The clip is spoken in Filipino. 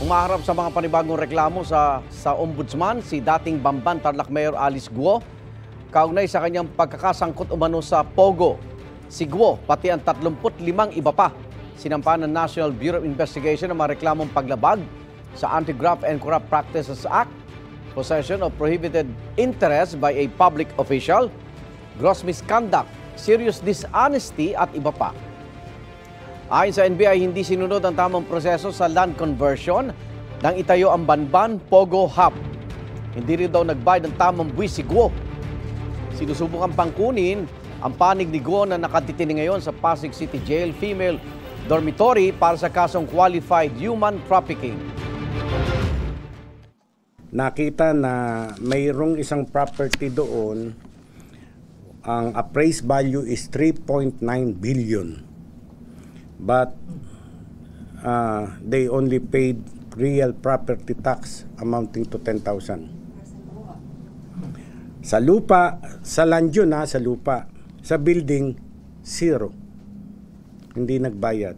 Umaharap sa mga panibagong reklamo sa ombudsman si dating Bamban Tarlac Mayor Alice Guo kaugnay sa kanyang pagkakasangkot umano sa Pogo. Si Guo pati ang 35 iba pa sinampahan ng National Bureau of Investigation ng mga reklamong paglabag sa Anti-Graft and Corrupt Practices Act, possession of prohibited interest by a public official, gross misconduct, serious dishonesty at iba pa. Ayon sa NBI, hindi sinunod ang tamang proseso sa land conversion nang itayo ang Banban Pogo Hub. Hindi rin daw nagbayad ng tamang buwis si Guo. Sinusubukang pangkunin ang panig ni Guo na nakatitini ngayon sa Pasig City Jail Female Dormitory para sa kasong qualified human trafficking. Nakita na mayroong isang property doon, ang appraised value is 3.9 billion. But they only paid real property tax amounting to 10,000. Sa lupa, sa land yun sa lupa. Sa building, 0. Hindi nagbayad.